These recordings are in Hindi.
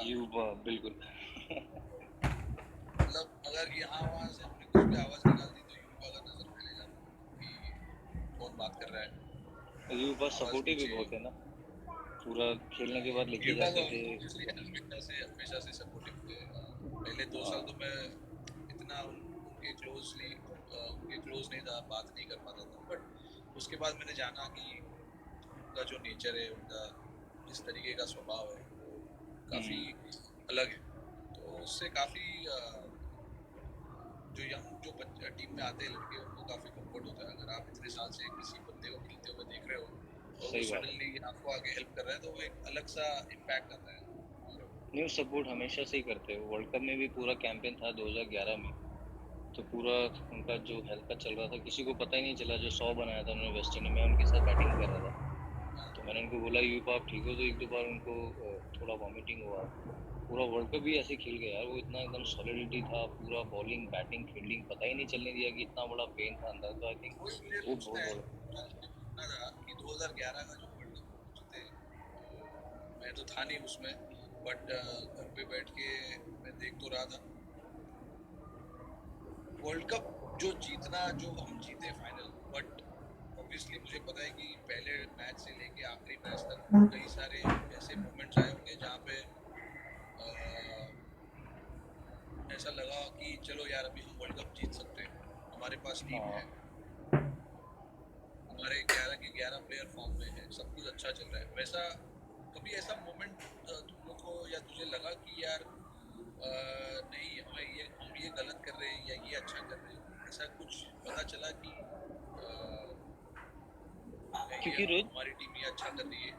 बिल्कुल। मतलब अगर यहाँ वहाँ से हमने कुछ भी आवाज निकाल दी तो युवा का नजर पहले जाता कि कौन बात कर रहा है, युवा आवाज सपोर्टिव भी नीचे। बहुत है ना, पूरा खेलने के बाद लेके युवा जाते तो थे। ऑब्वियसली हमेशा से सपोर्टिव थे। पहले 2 साल तो मैं इतना उनके क्लोज नहीं था, बात नहीं कर पाता था, बट उसके बाद मैंने जाना कि उनका जो नेचर है, उनका जिस तरीके का स्वभाव है वो काफी अलग है। तो उससे काफी जो टीम में आते हैं लड़के, उनको काफी कंफर्ट होता है। अगर आप इतने साल से किसी बंदे को खेलते हुए देख रहे हो और वो सही बात है। सडनली आपको आगे हेल्प कर रहा है तो वो एक अलग सा इम्पैक्ट आता है हमारे ऊपर। न्यू सपोर्ट हमेशा से ही करते हैं, वर्ल्ड कप में भी पूरा कैंपेन था 2011 में, तो पूरा उनका जो हेल्थ का चल रहा था किसी को पता ही नहीं चला। जो 100 बनाया था उन्होंने वेस्ट इंडीज में, उनके साथ बैटिंग कर रहा था, तो मैंने उनको बोला यूपा आप ठीक हो, तो एक दो बार उनको थोड़ा वॉमिटिंग हुआ। पूरा वर्ल्ड कप भी ऐसे खेल गया यार वो, इतना एकदम सॉलिडिटी था, पूरा बॉलिंग बैटिंग फील्डिंग पता ही नहीं चलने दिया कि इतना बड़ा पेन था अंदर। तो आई थिंक वही मुझे वो पूछना बहुत है, बड़ा। मुझे पूछना था कि 2011 का जो वर्ल्ड कप वो जीते, तो मैं तो था नहीं उसमें, बट घर पे बैठ के मैं देख तो रहा था वर्ल्ड कप जो जीतना, जो हम जीते फाइनल। बट ऑब्वियसली मुझे पता है कि पहले मैच से लेके आखिरी मैच तक कई सारे ऐसे मोमेंट्स आए होंगे जहाँ पे ऐसा लगा कि चलो यार अभी हम वर्ल्ड कप जीत सकते हैं, हमारे पास टीम है, हमारे 11 के 11 प्लेयर फॉर्म में है, सब कुछ अच्छा चल रहा है। वैसा कभी ऐसा मोमेंट तुम लोग को या तुझे लगा कि यार नहीं हम ये गलत कर रहे हैं या ये अच्छा कर रहे हैं, ऐसा कुछ पता चला कि ये क्योंकि रोहित, हमारी टीम ये अच्छा कर रही है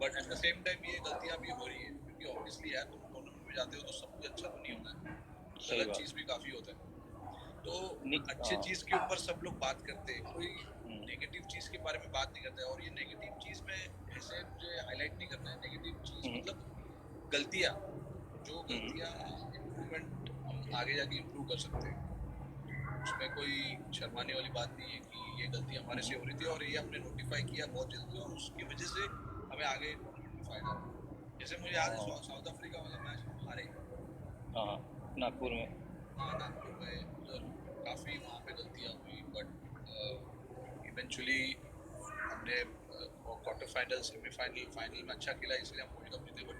but at the same time ये गलतियां भी हो रही है? क्योंकि ऑब्वियसली यार तुम टूर्नामेंट में जाते हो तो सब कुछ अच्छा तो नहीं होता है, सही गलत चीज बात। भी काफी होता है। तो निक अच्छे चीज के ऊपर सब लोग बात करते हैं, कोई नेगेटिव चीज के बारे में बात नहीं करता है। और ये नेगेटिव चीज में ऐसे मुझे हाईलाइट नहीं करना है, नेगेटिव चीज मतलब गलतियां, जो गलतियां इम्प्रूवमेंट हम आगे जाके इम्प्रूव कर सकते हैं, उसमें कोई शर्माने वाली बात नहीं है कि ये गलती हमारे से हो रही थी और ये हमने नोटिफाई किया बहुत जल्दी और उसकी वजह से हमें आगे टूर्नामेंट में फायदा हुआ। जैसे मुझे याद है साउथ अफ्रीका वाला मैच हम हारे। हाँ, नागपुर में। हाँ नागपुर में उधर काफी वहाँ पे गलतियाँ हुई, बट इवेंचुअली हमने क्वार्टर फाइनल सेमीफाइनल फाइनल में अच्छा खेला इसलिए हम वर्ल्ड कप जीते। बट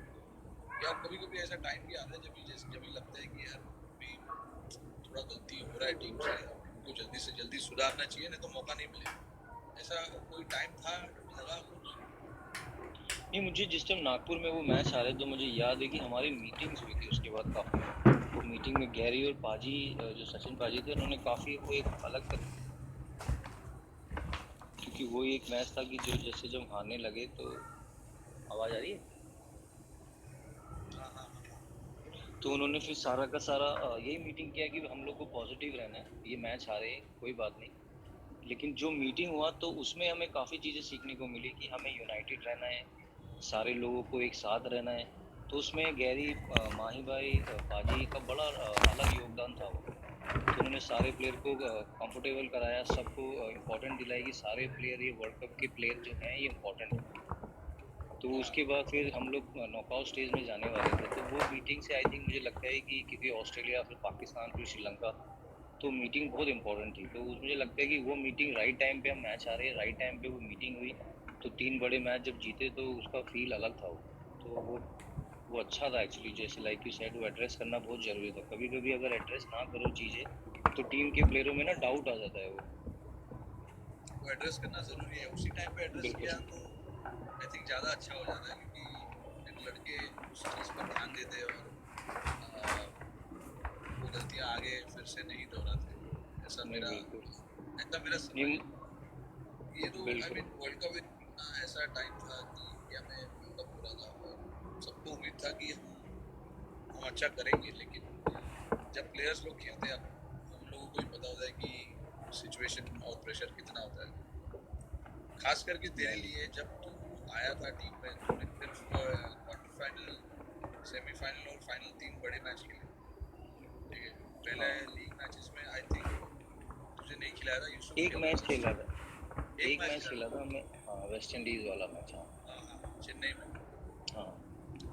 यार कभी कभी ऐसा टाइम भी आता है जब भी लगता है कि यार अभी थोड़ा गलती हो रहा है टीम से, अब इनको जल्दी से जल्दी सुधारना चाहिए, नहीं तो मौका नहीं मिलेगा। ऐसा कोई टाइम था, लगा कुछ? नहीं, मुझे जिस टाइम नागपुर में वो मैच आ रहे तो मुझे याद है कि हमारी मीटिंग्स हुई थी उसके बाद काफ़ी। वो मीटिंग में गैरी और पाजी, जो सचिन पाजी थे, उन्होंने काफ़ी वो एक अलग कर, क्योंकि वो एक मैच था कि जो जैसे जब हारने लगे तो आवाज़ आ रही है, हाँ हाँ हाँ हाँ। तो उन्होंने फिर सारा का सारा यही मीटिंग किया कि हम लोग को पॉजिटिव रहना है, ये मैच हारे कोई बात नहीं, लेकिन जो मीटिंग हुआ तो उसमें हमें काफ़ी चीज़ें सीखने को मिली कि हमें यूनाइटेड रहना है, सारे लोगों को एक साथ रहना है। तो उसमें गैरी, माही भाई, पाजी का बड़ा अलग योगदान था वो। तो उन्होंने सारे प्लेयर को कंफर्टेबल कराया, सबको इम्पोर्टेंट दिलाई कि सारे प्लेयर, ये वर्ल्ड कप के प्लेयर जो हैं ये इम्पोर्टेंट है। तो उसके बाद फिर हम लोग नॉकआउट स्टेज में जाने वाले थे, तो वो मीटिंग से आई थिंक मुझे लगता है कि क्योंकि ऑस्ट्रेलिया फिर पाकिस्तान फिर श्रीलंका, तो मीटिंग बहुत इंपॉर्टेंट थी। तो मुझे लगता है कि वो मीटिंग राइट टाइम पे, हम मैच आ रहे हैं राइट टाइम पे वो मीटिंग हुई, तो 3 बड़े मैच जब जीते तो उसका फील अलग था वो। तो वो अच्छा था एक्चुअली, जैसे लाइक यू सेड वो एड्रेस करना बहुत ज़रूरी था। कभी कभी अगर एड्रेस ना करो चीज़ें तो टीम के प्लेयरों में ना डाउट आ जाता है वो। वो एड्रेस करना जरूरी है, उसी टाइम पे एड्रेस बिल्कुल। किया तो आई थिंक ज़्यादा अच्छा हो जाता है, क्योंकि फिर लड़के उस चीज़ पर ध्यान देते और वो गलतियाँ आगे फिर से नहीं दोहराते। ऐसा नहीं, मेरा बिल्कुल। ऐसा मेरा समझ है। नहीं, ये तो आई बिल्कुल। मीन वर्ल्ड कप ऐसा टाइम था कि इंडिया में वर्ल्ड कप हो रहा था और सबको उम्मीद था कि हम अच्छा करेंगे, लेकिन जब प्लेयर्स लोग खेलते हैं, हम लोगों को ही पता होता है कि सिचुएशन और प्रेशर कितना होता है। खास करके तेरे नहीं, लिए जब तू आया था टीम में, तूने सिर्फ क्वार्टर फाइनल, सेमीफाइनल और फाइनल 3 बड़े मैच खेले, ठीक है। पहले हाँ, लीग मैचेस में आई थिंक तुझे नहीं खिलाया था, यूसुफ एक खेल रहा मैच था खेला शायद। था। एक एक मैच मैच खेला खेला था। था हमने, हाँ, वेस्ट इंडीज वाला मैच। हाँ। हाँ हाँ हाँ, चेन्नई में। हाँ।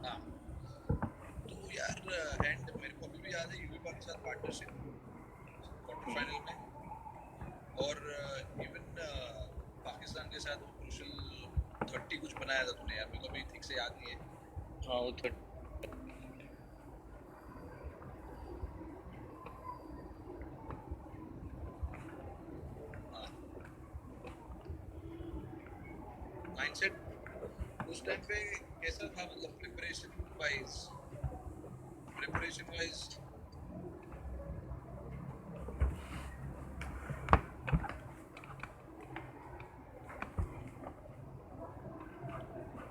हाँ, तो के साथ पार्टनरशिप क्वार्टर फाइनल में, और इवन पाकिस्तान के साथ वो क्रूशल 30 कुछ बनाया था तूने यार, मेरे को अभी ठीक से याद नहीं है। हाँ वो 30 माइंडसेट उस टाइम पे कैसा था, मतलब प्रिपरेशन वाइज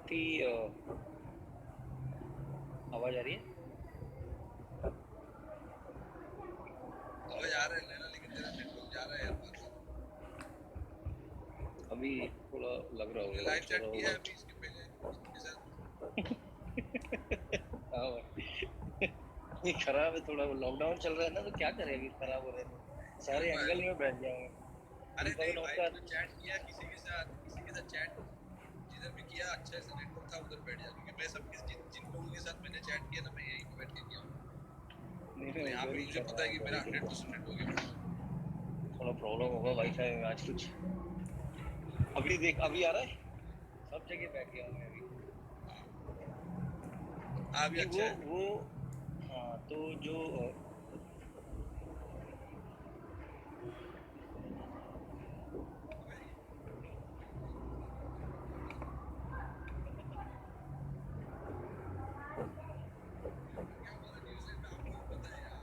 थी। आवाज आ रही है? आवाज आ रहा है लेना, लेकिन तेरा नेटवर्क जा रहा है यार बार बार। अभी थोड़ा लग रहा होगा लाइव कुछ हो चैट रहा किया है होगा। अभी इसके पहले इसके साथ? हाँ भाई। ये खराब है थोड़ा, लॉकडाउन चल रहा है ना, तो क्या करें, अभी खराब हो रहे हैं तो क्यों सारे भाई? एंगल में बैठ जाएंगे। अरे दीपक नहीं भाई, नौकर। तूने चैट किया किसी के साथ चैट जिधर भी किया अच्छा से नेटवर्क था उधर बैठ जा, क्योंकि मैं सब जिन लोगों के साथ मैंने चैट किया ना, मैं यहीं पे बैठ के किया हूँ। नहीं तो नहीं, यहाँ उधर पे ही मुझे कर पता रहा है है कि उधर मेरा ही कर। 100% नेटवर्क है। थोड़ा प्रॉब्लम होगा वाईफाई में आज कुछ। अभी देख, अभी आ रहा है, सब जगह बैठ गया हूँ मैं अभी। हाँ अभी नहीं अच्छा है। वो हाँ तो जो क्या बोला न्यूजीलैंड में, आपको भी पता है यार।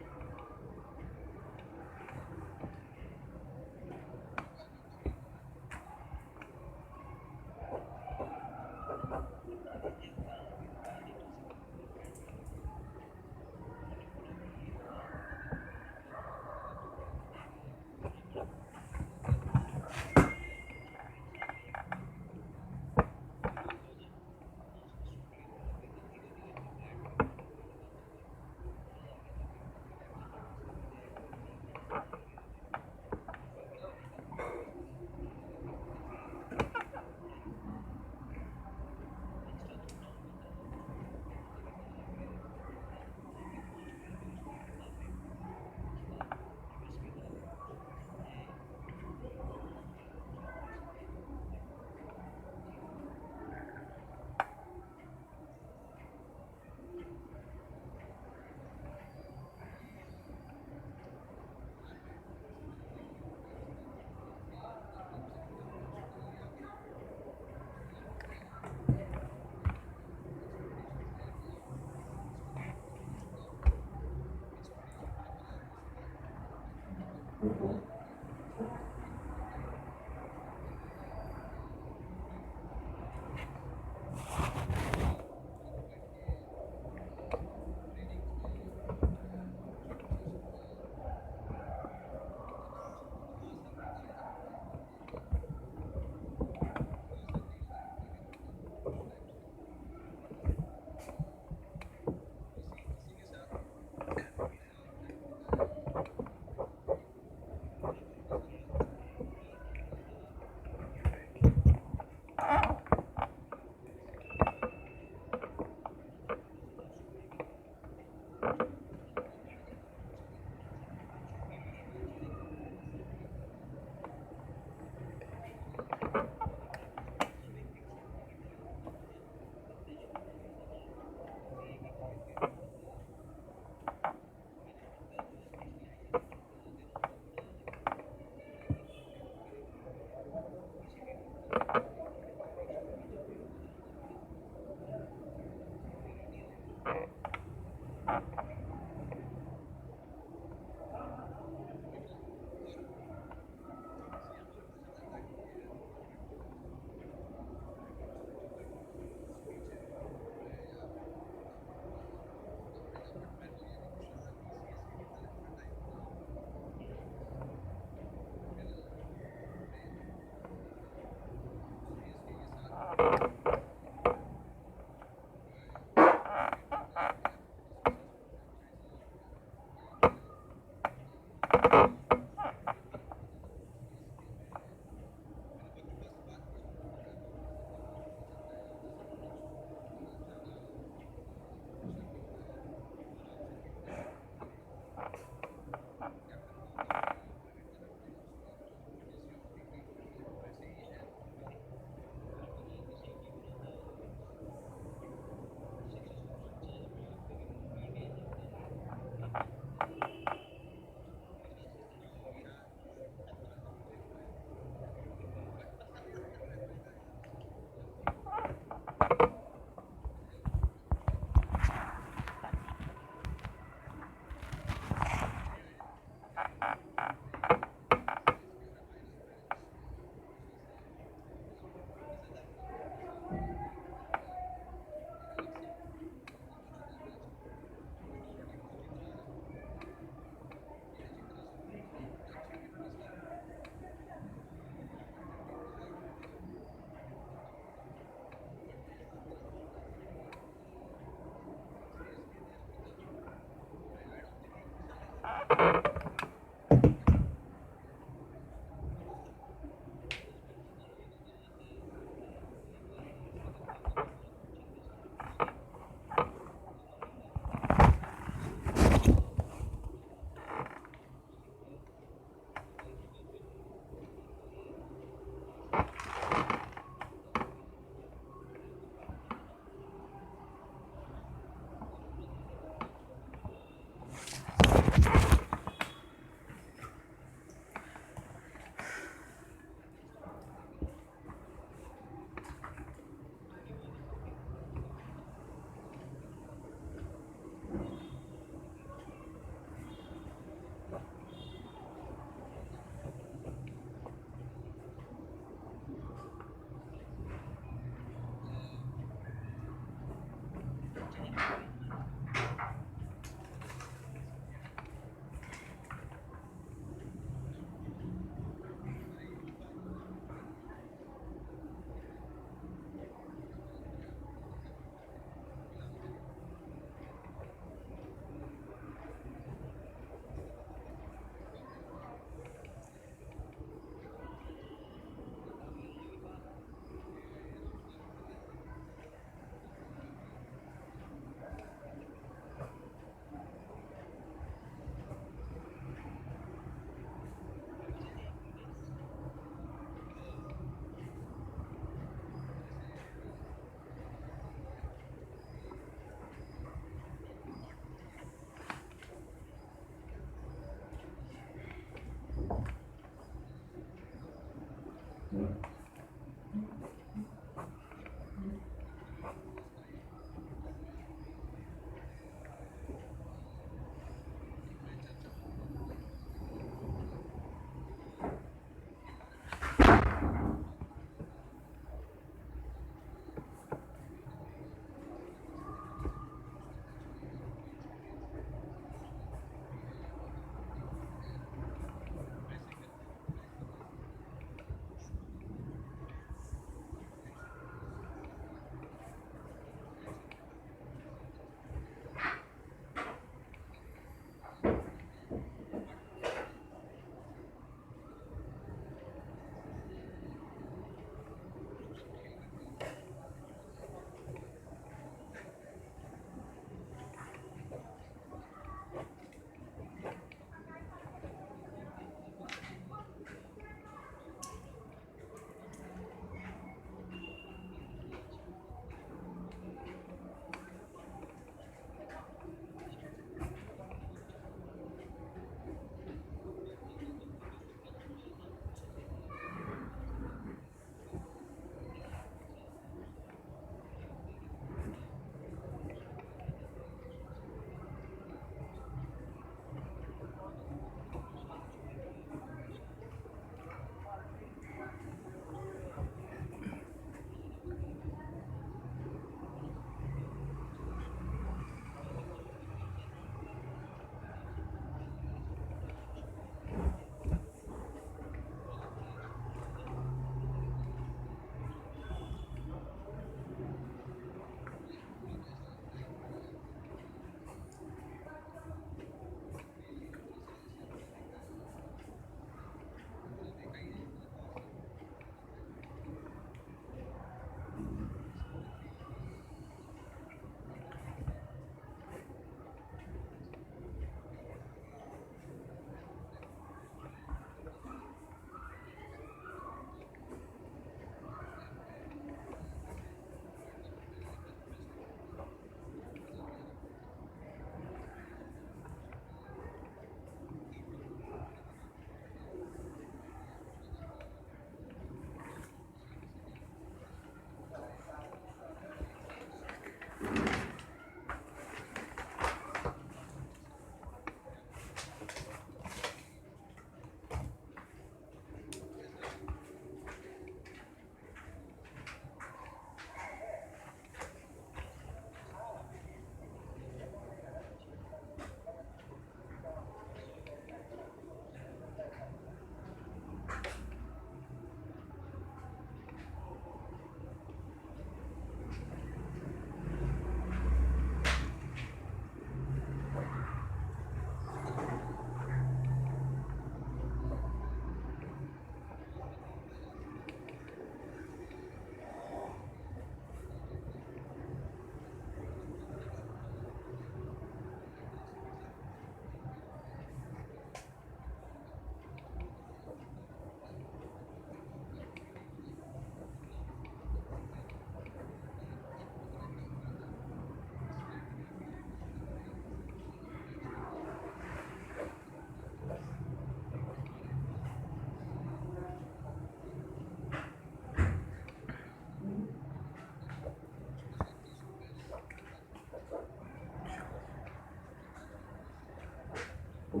आई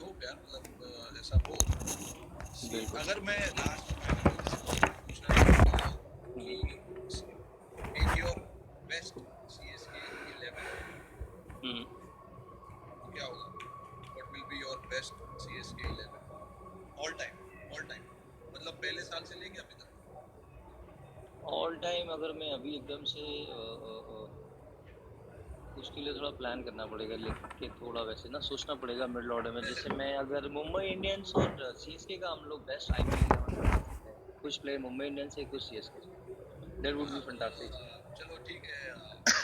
होप यार मतलब ऐसा हो। बिल्कुल। अगर मैं लास्ट में पूछना चाहूँगा कि इन योर बेस्ट CSK 11 हम्म। तो क्या होगा? What will be your best CSK 11 all time मतलब पहले साल से लेके अभी तक। ऑल टाइम अगर मैं अभी एकदम से उसके लिए थोड़ा प्लान करना पड़ेगा, लेके थोड़ा वैसे ना सोचना पड़ेगा मिडिल ऑर्डर में। जैसे मैं अगर मुंबई इंडियंस और CSK का हम लोग बेस्ट IPL 11 बना सकते हैं। कुछ प्लेयर मुंबई इंडियंस से, कुछ CSK से। दैट वुड बी हाँ तो फैंटास्टिक। चलो ठीक है,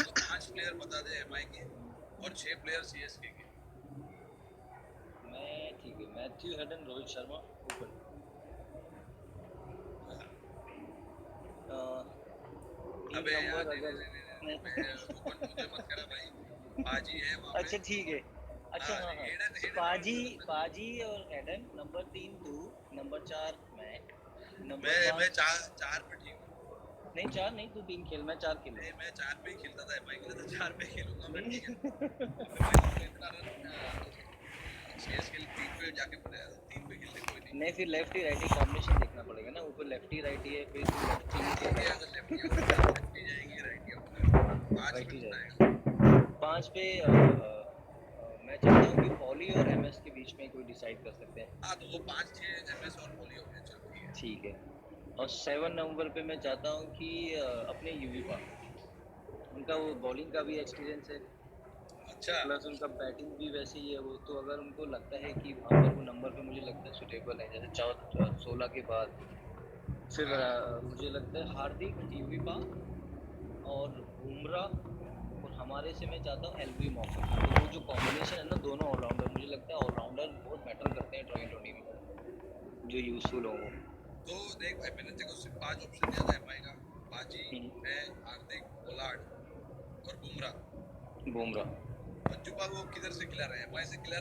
तो 5 प्लेयर बता दे MI के और 6 प्लेयर CSK के। मैं ठीक है, Matthew Hayden, Rohit Sharma open. तीन अबे यार नंबर नहीं अगर नहीं नहीं नहीं मैं ओपन मुझे मत करा भाई, बाजी है वहाँ पे। अच्छा ठीक है। अच्छा हाँ हाँ हाँ। हेडन और पाजी मतलब पाजी और हेडन, नंबर 3 तू, नंबर 4 मैं, नंबर मैं 5। चार पे ठीक हूँ। नहीं 4 नहीं, तू 3 खेल, मैं 4 खेलूँ। नहीं मैं 4 पे ही खेलता था MI के लिए, तो 4 पे खेलूंगा मैं, ठीक है। नहीं अबे भाई तूने इतना रन CSK 3 पे जाके बनाया था, 3 पे खेल ले कोई नहीं। नहीं, फिर लेफ्टी राइटी कॉम्बिनेशन देखना पड़ेगा ना। ऊपर लेफ्टी राइटी है, फिर तू लेफ्टी ठीक से है, राइट। अगर लेफ्टी आउट है तो लेफ्टी जाएगी, राइटी आउट है 5 पे राइटी कौन जाएगा। आएगा? 5 पे मैं चाहता हूँ कि पॉली और एमएस के बीच में कोई डिसाइड कर सकते हैं। हाँ, तो वो 5-6 एमएस और पॉली हो गया, चल ठीक है। ठीक है। और 7 नवंबर पे मैं चाहता हूँ कि अपने यूवी उनका वो बॉलिंग का भी एक्सपीरियंस है, अच्छा, प्लस उनका बैटिंग भी वैसे ही है वो, तो अगर उनको लगता है कि वहाँ पर वो नंबर पे मुझे लगता है सुटेबल है, जैसे 16 के बाद फिर हाँ, मुझे लगता है हार्दिक, यूवी और बुमराह, और हमारे से मैं चाहता हूँ एलबी मॉर्गन। तो वो जो कॉम्बिनेशन है ना दोनों ऑलराउंडर, मुझे लगता है ऑलराउंडर बहुत मैटर करते हैं ट्वेंटी में, जो यूजफुल हो वो। तो देख भाई, मैंने तेरे को सिर्फ 5 ऑप्शन दिया था एमआई का। बाजी, हम्म, मैं, हार्दिक, पोलार्ड और बुमराह। बुमराह। मंजू पाल वो किधर से खिला रहे हैं, एमआई से खिला